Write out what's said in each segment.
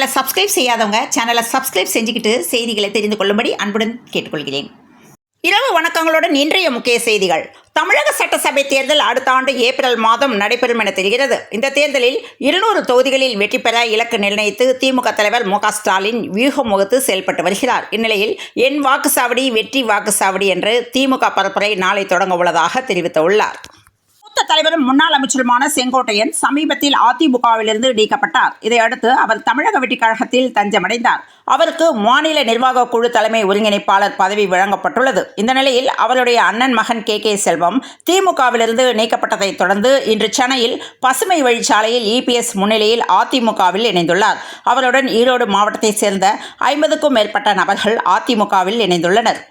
சேனலை சப்ஸ்கிரைப் செய்யாதவங்க சேனலை சப்ஸ்கிரைப் செஞ்சுக்கிட்டு செய்திகளை தெரிந்து கொள்ளும்படி அன்புடன் கேட்டுக்கொள்கிறேன். இரவு வணக்கங்களுடன் இன்றைய முக்கிய செய்திகள். தமிழக சட்டசபை தேர்தல் அடுத்த ஆண்டு ஏப்ரல் மாதம் நடைபெறும் என தெரிகிறது. இந்த தேர்தலில் 200 தொகுதிகளில் வெற்றி பெற இலக்கு நிர்ணயித்து திமுக தலைவர் மு க ஸ்டாலின் வியூகம் வகுத்து செயல்பட்டு வருகிறார். இந்நிலையில் என் வாக்குச்சாவடி வெற்றி வாக்குச்சாவடி என்று திமுக பரப்புரை நாளை தொடங்க உள்ளதாக தெரிவித்துள்ளார். தலைவரும் முன்னாள் அமைச்சருமான செங்கோட்டையன் சமீபத்தில் அதிமுகவிலிருந்து நீக்கப்பட்டார். இதையடுத்து அவர் தமிழக வெற்றிக் கழகத்தில் தஞ்சமடைந்தார். அவருக்கு மாநில நிர்வாக குழு தலைமை ஒருங்கிணைப்பாளர் பதவி வழங்கப்பட்டுள்ளது. இந்த நிலையில் அவருடைய அண்ணன் மகன் கே செல்வம் திமுகவிலிருந்து நீக்கப்பட்டதை தொடர்ந்து இன்று சென்னையில் பசுமை வழிச்சாலையில் இபிஎஸ் முன்னிலையில் அதிமுகவில் இணைந்துள்ளார். அவருடன் ஈரோடு மாவட்டத்தைச் சேர்ந்த 50க்கும் மேற்பட்ட நபர்கள் அதிமுகவில் இணைந்துள்ளனர்.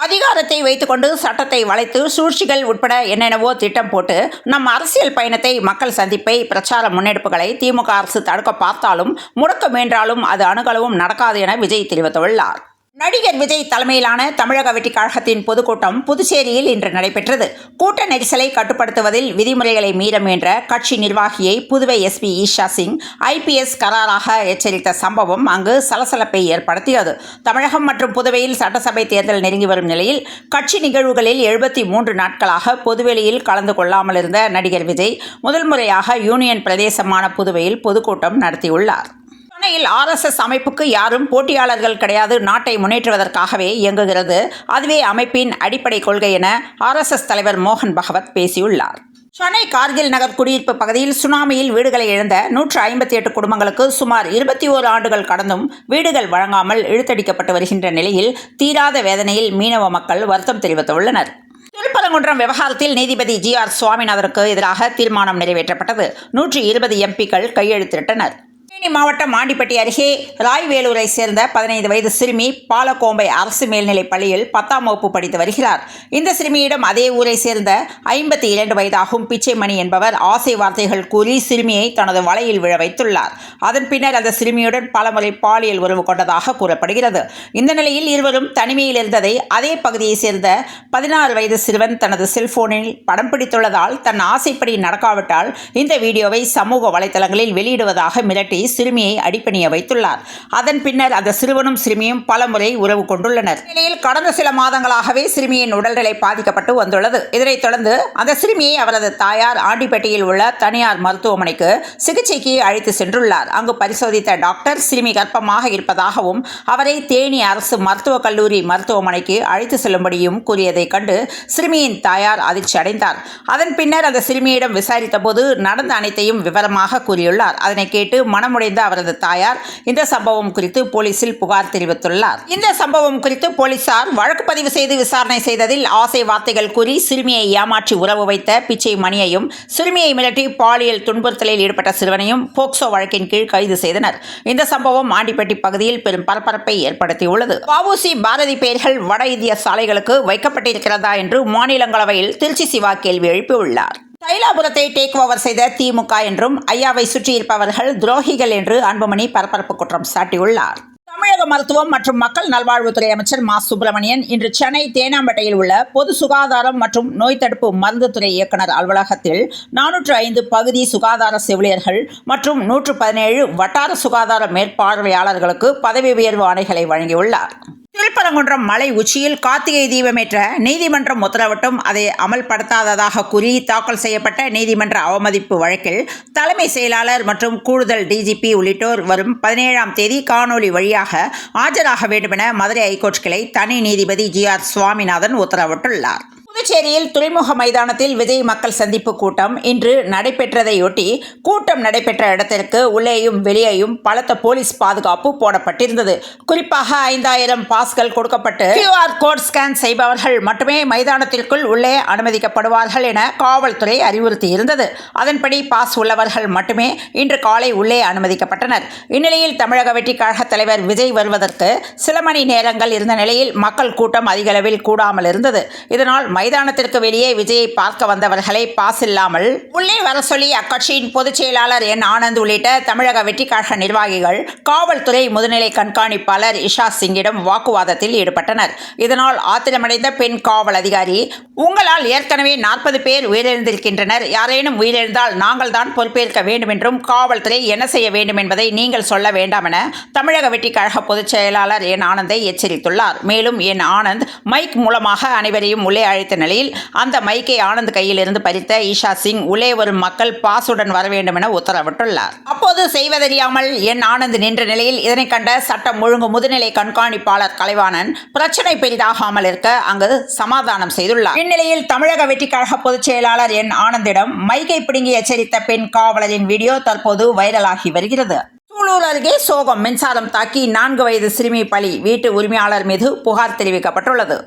அதிகாரத்தை வைத்துக்கொண்டு சட்டத்தை வளைத்து சூழ்ச்சிகள் உட்பட என்னென்னவோ திட்டம் போட்டு நம் அரசியல் பயணத்தை, மக்கள் சந்திப்பை, பிரச்சார முன்னெடுப்புகளை திமுக அரசு தடுக்க பார்த்தாலும் முடக்க முயன்றாலும் அது அணுகளவும் நடக்காது என விஜய் தெரிவித்துள்ளார். நடிகர் விஜய் தலைமையிலான தமிழக வெற்றிக் கழகத்தின் பொதுக்கூட்டம் புதுச்சேரியில் இன்று நடைபெற்றது. கூட்ட நெரிசலை கட்டுப்படுத்துவதில் விதிமுறைகளை மீற முயன்ற கட்சி நிர்வாகியை புதுவை எஸ்பி ஈஷா சிங் ஐபிஎஸ் கராராக எச்சரித்த சம்பவம் அங்கு சலசலப்பை ஏற்படுத்தியது. தமிழகம் மற்றும் புதுவையில் சட்டசபை தேர்தல் நெருங்கி வரும் நிலையில் கட்சி நிகழ்வுகளில் 73 நாட்களாக பொதுவெளியில் கலந்து கொள்ளாமல் இருந்த நடிகர் விஜய் முதல் முறையாக யூனியன் பிரதேசமான புதுவையில் பொதுக்கூட்டம் நடத்தியுள்ளார். சென்னையில் RSS அமைப்புக்கு யாரும் போட்டியாளர்கள் கிடையாது, நாட்டை முன்னேற்றுவதற்காகவே இயங்குகிறது, அதுவே அமைப்பின் அடிப்படை கொள்கை என RSS தலைவர் மோகன் பகவத் பேசியுள்ளார். சென்னை கார்கில் நகர் குடியிருப்பு பகுதியில் சுனாமியில் வீடுகளை இழந்த 158 குடும்பங்களுக்கு சுமார் 21 ஆண்டுகள் கடந்தும் வீடுகள் வழங்காமல் இழுத்தடிக்கப்பட்டு வருகின்ற நிலையில் தீராத வேதனையில் மீனவ மக்கள் வருத்தம் தெரிவித்துள்ளனர். திருப்பரங்குன்றம் விவகாரத்தில் நீதிபதி GR சுவாமிநாதனுக்கு எதிராக தீர்மானம் நிறைவேற்றப்பட்டது. 120 MPக்கள் கையெழுத்திட்டனர். தேனி மாவட்டம் ஆண்டிப்பட்டி அருகே ராய்வேலூரை சேர்ந்த 15 வயது சிறுமி பாலக்கோம்பை அரசு மேல்நிலைப் பள்ளியில் 10ஆம் வகுப்பு படித்து வருகிறார். இந்த சிறுமியிடம் அதே ஊரை சேர்ந்த 52 வயதாகும் பிச்சைமணி என்பவர் ஆசை வார்த்தைகள் கூறி சிறுமியை தனது வலையில் விழ வைத்துள்ளார். அதன் பின்னர் அந்த சிறுமியுடன் பலமுறை பாலியல் உறவு கொண்டதாக கூறப்படுகிறது. இந்த நிலையில் இருவரும் தனிமையில் இருந்ததை அதே பகுதியை சேர்ந்த 16 வயது சிறுவன் தனது செல்போனில் படம் பிடித்துள்ளதால் தன் ஆசைப்படி நடக்காவிட்டால் இந்த வீடியோவை சமூக வலைதளங்களில் வெளியிடுவதாக மிரட்டி சிறுமியை அடிபணிய வைத்துள்ளார். அதன் பின்னர் அந்த சிறுவனும் சிறுமியும் பலமுறை உறவு கொண்டுள்ளனர். நிலையில் கடந்த சில மாதங்களாகவே சிறுமியின் உடல்நிலை பாதிக்கப்பட்டு வந்துள்ளது. இதனைத் தொடர்ந்து அந்த சிறுமியை அவரது தாயார் ஆண்டிப்பட்டியில் உள்ள தனியார் மருத்துவமனைக்கு சிகிச்சைக்கு அழைத்து சென்றுள்ளார். அங்கு பரிசோதித்த டாக்டர் சிறுமி கர்ப்பமாக இருப்பதாகவும் அவரை தேனி அரசு மருத்துவக் கல்லூரி மருத்துவமனைக்கு அழைத்து செல்லும்படியும் கூறியதை கண்டு சிறுமியின் தாயார் அதிர்ச்சி அடைந்தார். அதன் பின்னர் அந்த சிறுமியிடம் விசாரித்த போது நடந்த அனைத்தையும் விவரமாக கூறியுள்ளார். அதனை கேட்டு மனமுடைந்த அவரது தாயார் இந்த சம்பவம் குறித்து போலீசில் புகார் தெரிவித்துள்ளார். இந்த சம்பவம் குறித்து போலீசார் வழக்கு பதிவு செய்து விசாரணை செய்ததில் ஆசை வார்த்தைகள் கூறி சிறுமியை ஏமாற்றி உறவு வைத்த பிச்சை மணியையும் சிறுமியை மிரட்டி பாலியல் துன்புறுத்தலில் ஈடுபட்ட சிறுவனையும் போக்சோ வழக்கின் கீழ் கைது செய்தனர். இந்த சம்பவம் ஆண்டிப்பட்டி பகுதியில் பெரும் பரபரப்பை ஏற்படுத்தியுள்ளது. வ.உ.சி. பாரதி பெயர்கள் வட இந்திய சாலைகளுக்கு வைக்கப்பட்டிருக்கிறதா என்று மாநிலங்களவையில் திருச்சி சிவா கேள்வி எழுப்பியுள்ளார். தைலாபுரத்தை டேக் ஓவர் செய்த திமுக என்றும் ஐயாவை சுற்றியிருப்பவர்கள் துரோகிகள் என்று அன்புமணி பரபரப்பு குற்றம் சாட்டியுள்ளார். தமிழக மருத்துவம் மற்றும் மக்கள் நல்வாழ்வுத்துறை அமைச்சர் மா சுப்பிரமணியன் இன்று சென்னை தேனாம்பேட்டையில் உள்ள பொது சுகாதாரம் மற்றும் நோய் தடுப்பு மருந்துத்துறை இயக்குநர் அலுவலகத்தில் 405 பகுதி சுகாதார செவிலியர்கள் மற்றும் 117 வட்டார சுகாதார மேற்பார்வையாளர்களுக்கு பதவி உயர்வு ஆணைகளை வழங்கியுள்ளார். திருப்பரங்குன்றம் மலை உச்சியில் கார்த்திகை தீபமேற்ற நீதிமன்றம் உத்தரவிட்டும் அதை அமல்படுத்தாததாக கூறி தாக்கல் செய்யப்பட்ட நீதிமன்ற அவமதிப்பு வழக்கில் தலைமை செயலாளர் மற்றும் கூடுதல் டிஜிபி உள்ளிட்டோர் வரும் 17ஆம் தேதி காணொலி வழியாக ஆஜராக வேண்டுமென மதுரை ஐகோர்ட் கிளை தனி நீதிபதி GR சுவாமிநாதன் உத்தரவிட்டுள்ளார். புதுச்சேரியில் துறைமுக மைதானத்தில் விஜய் மக்கள் சந்திப்பு கூட்டம் இன்று நடைபெற்றதையொட்டி கூட்டம் நடைபெற்ற இடத்திற்கு உள்ளேயும் வெளியேயும் பலத்த போலீஸ் பாதுகாப்பு போடப்பட்டிருந்தது. குறிப்பாக 5000 பாஸ்கள் கொடுக்கப்பட்டு QR கோட் ஸ்கேன் செய்பவர்கள் மட்டுமே மைதானத்திற்குள் உள்ளே அனுமதிக்கப்படுவார்கள் என காவல்துறை அறிவுறுத்தியிருந்தது. அதன்படி பாஸ் உள்ளவர்கள் மட்டுமே இன்று காலை உள்ளே அனுமதிக்கப்பட்டனர். இந்நிலையில் தமிழக வெற்றிக் கழக தலைவர் விஜய் வருவதற்கு சில மணி நேரங்கள் இருந்த நிலையில் மக்கள் கூட்டம் அதிகளவில் கூடாமல் இருந்தது. இதனால் மைதான மைதானத்திற்கு வெளியே விஜயை பார்க்க வந்தவர்களை பாஸ் இல்லாமல் உள்ளே வர சொல்லி அக்கட்சியின் பொதுச் செயலாளர் என் ஆனந்த் உள்ளிட்ட தமிழக வெற்றிக்கழக நிர்வாகிகள் காவல்துறை முதுநிலை கண்காணிப்பாளர் இஷா சிங்கிடம் வாக்குவாதத்தில் ஈடுபட்டனர். இதனால் ஆத்திரமடைந்த பெண் காவல் அதிகாரி, உங்களால் ஏற்கனவே 40 பேர் உயிரிழந்திருக்கின்றனர், யாரேனும் உயிரிழந்தால் நாங்கள் தான் பொறுப்பேற்க வேண்டும் என்றும் காவல்துறை என்ன செய்ய வேண்டும் என்பதை நீங்கள் சொல்ல வேண்டாம் என தமிழக வெற்றிக்கழக பொதுச் செயலாளர் என் ஆனந்தை எச்சரித்துள்ளார். மேலும் என் ஆனந்த் மைக் மூலமாக அனைவரையும் உள்ளே அழைத்த நிலையில் அந்த மைக்கை ஆனந்த் கையில் இருந்து பறித்த ஈஷா சிங் உள்ளே வரும் மக்கள் பாசுடன் வர வேண்டும் என உத்தரவிட்டுள்ளார். அப்போது செய்வதறியாமல் என் ஆனந்த் நின்ற நிலையில் இதனை கண்ட சட்டம் ஒழுங்கு முதுநிலை கண்காணிப்பாளர் கலைவாணன் பிரச்சனை பெரிதாகாமல் இருக்க அங்கு சமாதானம் செய்துள்ளார். இந்நிலையில் தமிழக வெற்றிக்கழக பொதுச் செயலாளர் என் ஆனந்திடம் மைக்கை பிடுங்கி எச்சரித்த பெண் காவலரின் வீடியோ தற்போது வைரலாகி வருகிறது. சூலூர் அருகே சோகம், மின்சாரம் தாக்கி 4 வயது சிறுமி பலி, வீட்டு உரிமையாளர் மீது புகார் தெரிவிக்கப்பட்டுள்ளது.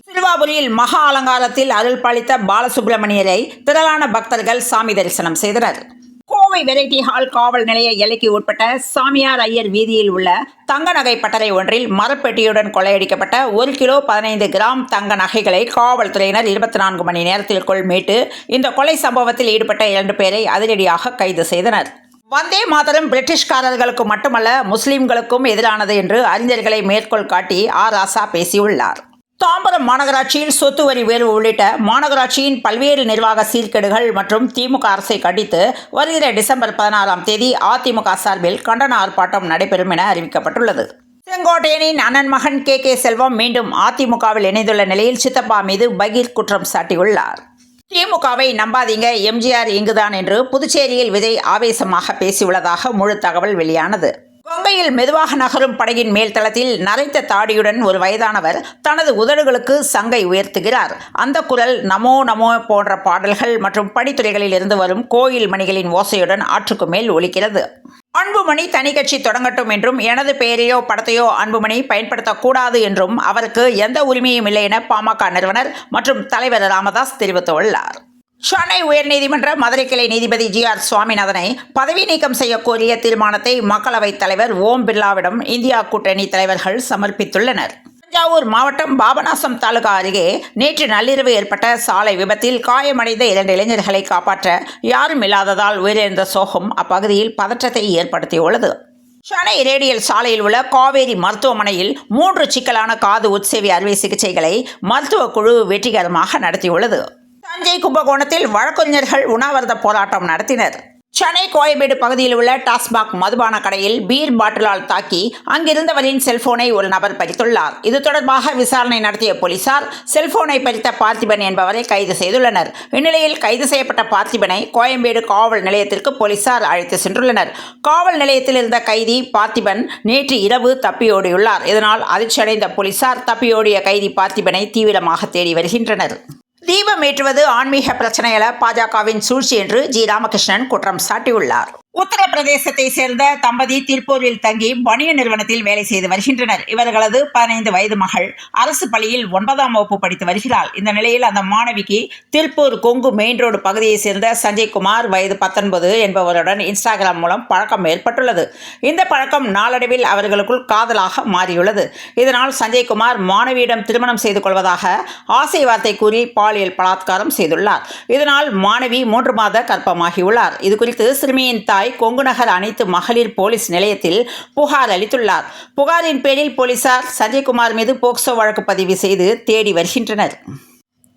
சிறுவாபுரியில் மகா அலங்காரத்தில் அருள் பாலித்த பாலசுப்ரமணியரை திரளான பக்தர்கள் சாமி தரிசனம் செய்தனர். கோவை வெரைட்டி ஹால் காவல் நிலைய எல்லைக்கு உட்பட்ட சாமியார் ஐயர் வீதியில் உள்ள தங்க நகை பட்டறை ஒன்றில் மரப்பெட்டியுடன் கொள்ளையடிக்கப்பட்ட 1 கிலோ 15 கிராம் தங்க நகைகளை காவல்துறையினர் 24 மணி நேரத்திற்குள் மீட்டு இந்த கொலை சம்பவத்தில் ஈடுபட்ட 2 பேரை அதிரடியாக கைது செய்தனர். வந்தே மாதரம் பிரிட்டிஷ்காரர்களுக்கு மட்டுமல்ல முஸ்லிம்களுக்கும் எதிரானது என்று அறிஞர்களை மேற்கோள் காட்டி ராசா பேசியுள்ளார். தாம்பரம் மாநகராட்சியில் சொத்து வரி உயர்வு உள்ளிட்ட மாநகராட்சியின் பல்வேறு நிர்வாக சீர்கேடுகள் மற்றும் திமுக அரசை கண்டித்து வருகிற டிசம்பர் 16ஆம் தேதி அதிமுக சார்பில் கண்டன ஆர்ப்பாட்டம் நடைபெறும் என அறிவிக்கப்பட்டுள்ளது. செங்கோட்டையனின் அண்ணன் மகன் கே செல்வம் மீண்டும் அதிமுகவில் இணைந்துள்ள நிலையில் சித்தப்பா மீது பகீர் குற்றம் சாட்டியுள்ளார். திமுகவை நம்பாதீங்க, எம்ஜிஆர் இங்குதான் என்று புதுச்சேரியில் விஜய் ஆவேசமாக பேசியுள்ளதாக முழு தகவல் வெளியானது. கங்கையில் மெதுவாக நகரும் படகின் மேல் தளத்தில் நரைத்த தாடியுடன் ஒரு வயதானவர் தனது உதடுகளுக்கு சங்கை உயர்த்துகிறார். அந்த குரல் நமோ நமோ போன்ற பாடல்கள் மற்றும் படித்துறைகளில் இருந்து வரும் கோயில் மணிகளின் ஓசையுடன் ஆற்றுக்கு மேல் ஒலிக்கிறது. அன்புமணி தனி கட்சி தொடங்கட்டும் என்றும் எனது பெயரையோ படத்தையோ அன்புமணி பயன்படுத்தக்கூடாது என்றும் அவருக்கு எந்த உரிமையும் இல்லை என பாமக நிறுவனர் மற்றும் தலைவர் ராமதாஸ் தெரிவித்துள்ளார். சென்னை உயர்நீதிமன்ற மதுரை கிளை நீதிபதி GR சுவாமிநாதனை பதவி நீக்கம் செய்ய கோரிய தீர்மானத்தை மக்களவைத் தலைவர் ஓம் பிர்லாவிடம் இந்தியா கூட்டணி தலைவர்கள் சமர்ப்பித்துள்ளனர். தஞ்சாவூர் மாவட்டம் பாபநாசம் தாலுகா அருகே நேற்று நள்ளிரவு ஏற்பட்ட சாலை விபத்தில் காயமடைந்த 2 இளைஞர்களை காப்பாற்ற யாரும் இல்லாததால் உயிரிழந்த சோகம் அப்பகுதியில் பதற்றத்தை ஏற்படுத்தியுள்ளது. சென்னை ரேடியல் சாலையில் உள்ள காவேரி மருத்துவமனையில் 3 சிக்கலான காது உட்செவி அறுவை சிகிச்சைகளை மருத்துவ குழு வெற்றிகரமாக நடத்தியுள்ளது. தஞ்சை கும்பகோணத்தில் வழக்கறிஞர்கள் உண்ணாவிரத போராட்டம் நடத்தினர். சென்னை கோயம்பேடு பகுதியில் உள்ள டாஸ்மாக் மதுபான கடையில் பீர் பாட்டிலால் தாக்கி அங்கிருந்தவரின் செல்போனை ஒரு நபர் பறித்துள்ளார். இது தொடர்பாக விசாரணை நடத்திய போலீசார் செல்போனை பறித்த பார்த்திபன் என்பவரை கைது செய்துள்ளனர். இந்நிலையில் கைது செய்யப்பட்ட பார்த்திபனை கோயம்பேடு காவல் நிலையத்திற்கு போலீசார் அழைத்து சென்றுள்ளனர். காவல் நிலையத்தில் இருந்த கைதி பார்த்திபன் நேற்று இரவு தப்பியோடியுள்ளார். இதனால் அதிர்ச்சியடைந்த போலீசார் தப்பியோடிய கைதி பார்த்திபனை தீவிரமாக தேடி வருகின்றனர். தீபம் ஏற்றுவது ஆன்மீக பிரச்சனை அல்ல, பாஜகவின் சூழ்ச்சி என்று ராமகிருஷ்ணன் குற்றம் சாட்டியுள்ளார். உத்தரப்பிரதேசத்தை சேர்ந்த தம்பதி திருப்பூரில் தங்கி பனியன் நிறுவனத்தில் வேலை செய்து வருகின்றனர். இவர்களது 15 வயது மகள் அரசு பள்ளியில் 9ஆம் வகுப்பு படித்து வருகிறாள். இந்த நிலையில் அந்த மாணவிக்கு திருப்பூர் கொங்கு மெயின் ரோடு பகுதியை சேர்ந்த சஞ்சய்குமார் வயது 19 என்பவருடன் இன்ஸ்டாகிராம் மூலம் பழக்கம் ஏற்பட்டுள்ளது. இந்த பழக்கம் நாளடைவில் அவர்களுக்குள் காதலாக மாறியுள்ளது. இதனால் சஞ்சய்குமார் மாணவியிடம் திருமணம் செய்து கொள்வதாக ஆசை வார்த்தை கூறி பாலியல் பலாத்காரம் செய்துள்ளார். இதனால் மாணவி 3 மாத கர்ப்பமாகியுள்ளார். இதுகுறித்து சிறுமியின் தாய் கொங்கு நகர் அனைத்து மகளிர் போலீஸ் நிலையத்தில் புகார் அளித்துள்ளார். புகாரின் பேரில் போலீசார் சஞ்சய்குமார் மீது போக்சோ வழக்கு பதிவு செய்து தேடி வருகின்றனர்.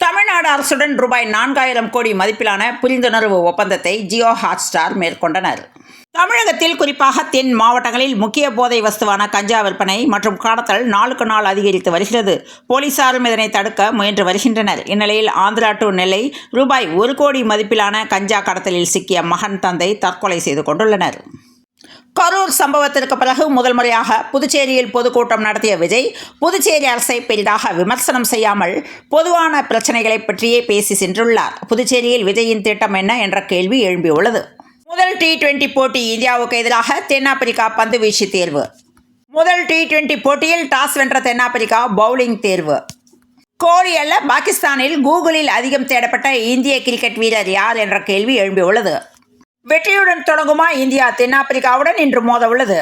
தமிழ்நாடு அரசுடன் ரூபாய் 4000 கோடி மதிப்பிலான புரிந்துணர்வு ஒப்பந்தத்தை ஜியோ ஹாட்ஸ்டார் மேற்கொண்டனர். தமிழகத்தில் குறிப்பாக தென் மாவட்டங்களில் முக்கிய போதை வஸ்துவான கஞ்சா விற்பனை மற்றும் கடத்தல் நாளுக்கு நாள் அதிகரித்து வருகிறது. போலீசாரும் இதனை தடுக்க முயன்று வருகின்றனர். இந்நிலையில் ஆந்திரா டு நெல்லை ரூபாய் 1 கோடி மதிப்பிலான கஞ்சா கடத்தலில் சிக்கிய மகன் தந்தை தற்கொலை செய்து கொண்டுள்ளனர். கரூர் சம்பவத்திற்கு பிறகு முதல் முறையாக புதுச்சேரியில் பொதுக்கூட்டம் நடத்திய விஜய் புதுச்சேரி அரசை பெரிதாக விமர்சனம் செய்யாமல் பொதுவான பிரச்சனைகளை பற்றியே பேசி சென்றுள்ளார். புதுச்சேரியில் விஜயின் திட்டம் என்ன என்ற கேள்வி எழும்பியுள்ளது. முதல் T20 போட்டி இந்தியாவுக்கு எதிராக தென்னாப்பிரிக்கா பந்து வீச்சு தேர்வு. முதல் T20 போட்டியில் டாஸ் வென்ற தென்னாப்பிரிக்கா பவுலிங் தேர்வு. கோலி அல்ல, பாகிஸ்தானில் கூகுளில் அதிகம் தேடப்பட்ட இந்திய கிரிக்கெட் வீரர் யார் என்ற கேள்வி எழும்பியுள்ளது. வெற்றியுடன் தொடங்குமா இந்தியா தென்னாப்பிரிக்காவுடன் இன்று மோத உள்ளது.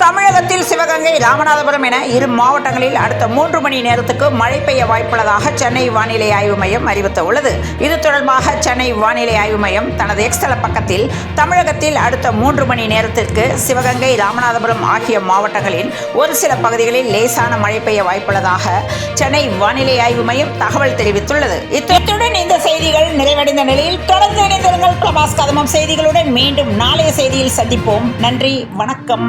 தமிழகத்தில் சிவகங்கை, ராமநாதபுரம் என இரு மாவட்டங்களில் அடுத்த 3 மணி நேரத்துக்கு மழை பெய்ய வாய்ப்புள்ளதாக சென்னை வானிலை ஆய்வு மையம் அறிவித்துள்ளது. இது தொடர்பாக சென்னை வானிலை ஆய்வு மையம் தனது எக்ஸ் தள பக்கத்தில் தமிழகத்தில் அடுத்த 3 மணி நேரத்திற்கு சிவகங்கை, ராமநாதபுரம் ஆகிய மாவட்டங்களின் ஒரு சில பகுதிகளில் லேசான மழை பெய்ய வாய்ப்புள்ளதாக சென்னை வானிலை ஆய்வு மையம் தகவல் தெரிவித்துள்ளது. இத்துடன் இந்த செய்திகள் நிறைவடைந்த நிலையில் தொடர்ந்து இணைந்திருங்கள் பிரபாஸ் கதமம் செய்திகளுடன். மீண்டும் நாளைய செய்தியில் சந்திப்போம். நன்றி, வணக்கம்.